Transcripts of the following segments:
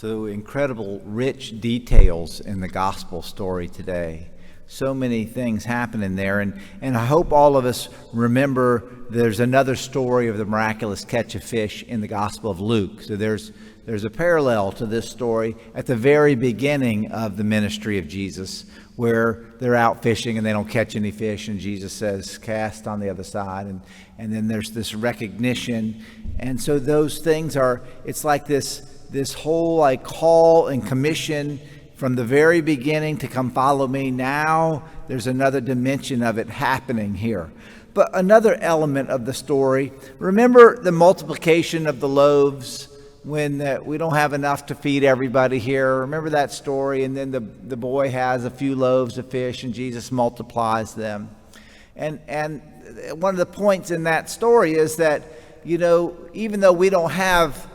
So incredible, rich details in the gospel story today. So many things happening there, and I hope all of us remember there's another story of the miraculous catch of fish in the Gospel of Luke. So there's a parallel to this story at the very beginning of the ministry of Jesus, where they're out fishing and they don't catch any fish, and Jesus says, cast on the other side, and then there's this recognition. And so those things are, it's like this whole like call and commission from the very beginning to come follow me. Now there's another dimension of it happening here. But another element of the story, remember the multiplication of the loaves when we don't have enough to feed everybody here? Remember that story? And then the boy has a few loaves of fish and Jesus multiplies them. And one of the points in that story is that, you know, even though we don't have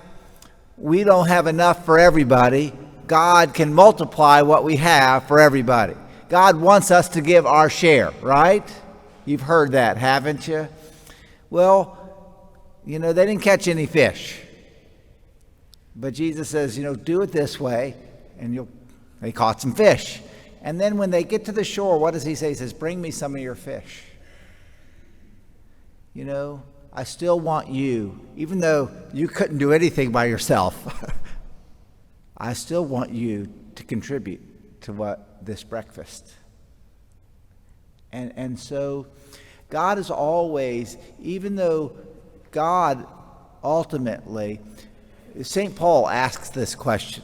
enough for everybody, God can multiply what we have for everybody. God wants us to give our share, right? You've heard that, haven't you? Well, you know, they didn't catch any fish. But Jesus says, you know, do it this way, and they caught some fish. And then when they get to the shore, what does he say? He says, bring me some of your fish. You know, I still want you, even though you couldn't do anything by yourself, I still want you to contribute to this breakfast. And so God is always, even though God ultimately, St. Paul asks this question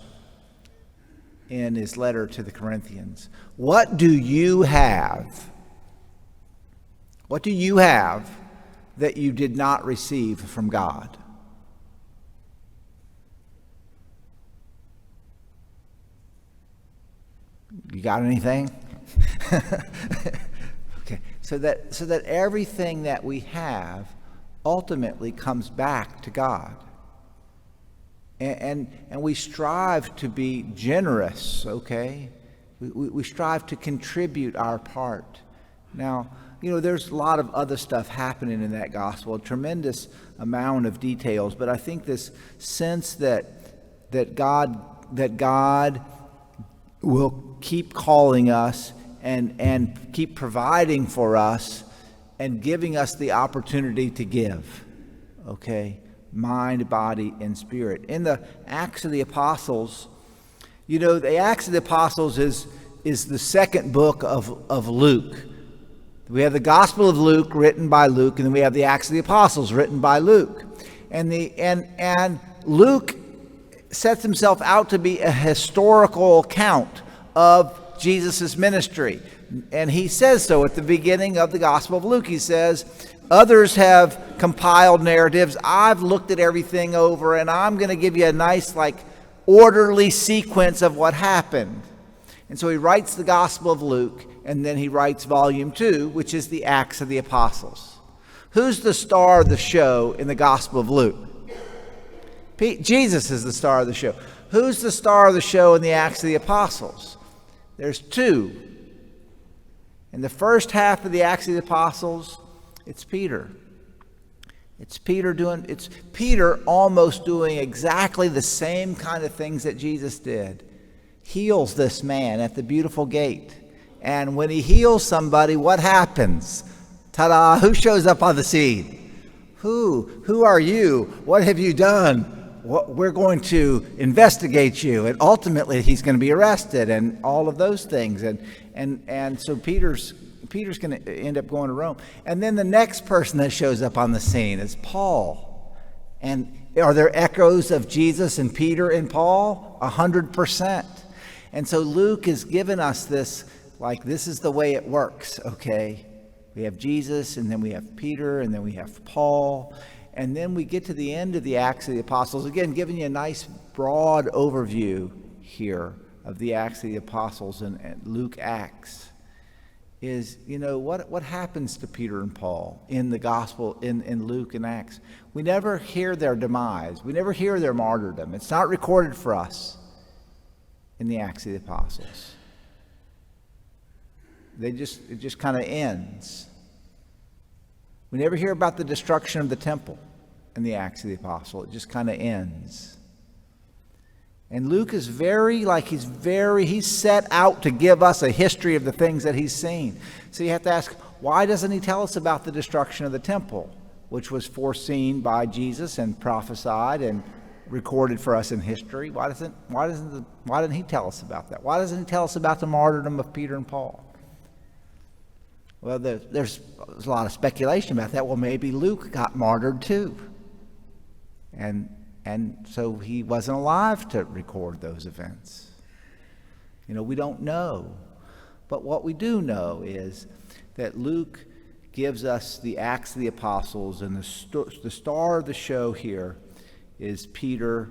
in his letter to the Corinthians. What do you have? What do you have that you did not receive from God? You got anything? Okay. So that everything that we have ultimately comes back to God. And we strive to be generous, okay? We strive to contribute our part. Now, you know, there's a lot of other stuff happening in that gospel, a tremendous amount of details, but I think this sense that God will keep calling us and keep providing for us and giving us the opportunity to give, okay? Mind, body, and spirit. In the Acts of the Apostles, you know, the Acts of the Apostles is the second book of Luke. We have the Gospel of Luke written by Luke, and then we have the Acts of the Apostles written by Luke. And Luke sets himself out to be a historical account of Jesus' ministry. And he says so at the beginning of the Gospel of Luke. He says, others have compiled narratives. I've looked at everything over, and I'm going to give you a nice, like, orderly sequence of what happened. And so he writes the Gospel of Luke, and then he writes Volume 2, which is the Acts of the Apostles. Who's the star of the show in the Gospel of Luke? Jesus is the star of the show. Who's the star of the show in the Acts of the Apostles? There's two. In the first half of the Acts of the Apostles, it's Peter. It's Peter almost doing exactly the same kind of things that Jesus did. Heals this man at the beautiful gate. And when he heals somebody, what happens? Ta-da! Who shows up on the scene? Who are you? What have you done? We're going to investigate you. And ultimately, he's going to be arrested and all of those things. And so Peter's going to end up going to Rome. And then the next person that shows up on the scene is Paul. And are there echoes of Jesus and Peter and Paul? 100%. And so Luke has given us this, like, this is the way it works, okay? We have Jesus, and then we have Peter, and then we have Paul. And then we get to the end of the Acts of the Apostles. Again, giving you a nice broad overview here of the Acts of the Apostles and Luke Acts. Is, you know, what happens to Peter and Paul in the gospel, in Luke and Acts? We never hear their demise. We never hear their martyrdom. It's not recorded for us in the Acts of the Apostles. It just kind of ends. We never hear about the destruction of the temple in the Acts of the Apostles. It just kind of ends. And Luke is he's set out to give us a history of the things that he's seen. So you have to ask, why doesn't he tell us about the destruction of the temple, which was foreseen by Jesus and prophesied and recorded for us in history? Why didn't he tell us about that? Why doesn't he tell us about the martyrdom of Peter and Paul? Well, there's a lot of speculation about that. Well, maybe Luke got martyred too. And so he wasn't alive to record those events. We don't know. But what we do know is that Luke gives us the Acts of the Apostles, and the star of the show here is Peter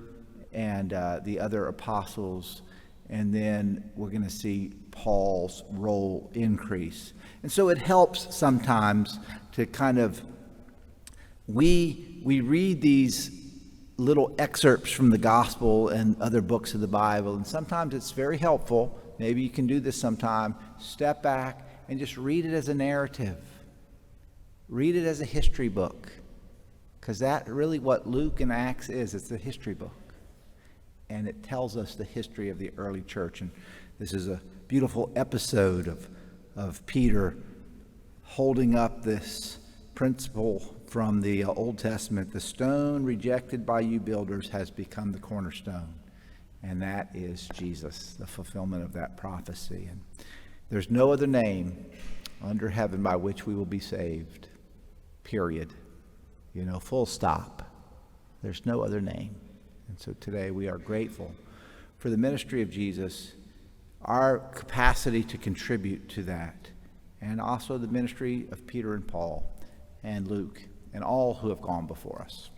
and the other apostles, and then we're going to see Paul's role increase. And so it helps sometimes to kind of, we read these little excerpts from the gospel and other books of the Bible, and sometimes it's very helpful. Maybe you can do this sometime. Step back and just read it as a narrative. Read it as a history book, because that's really what Luke and Acts is. It's a history book, and it tells us the history of the early church. And this is a beautiful episode of Peter holding up this principle from the Old Testament. The stone rejected by you builders has become the cornerstone, and that is Jesus, the fulfillment of that prophecy. And there's no other name under heaven by which we will be saved, period. Full stop. There's no other name. And so today we are grateful for the ministry of Jesus, our capacity to contribute to that, and also the ministry of Peter and Paul and Luke and all who have gone before us.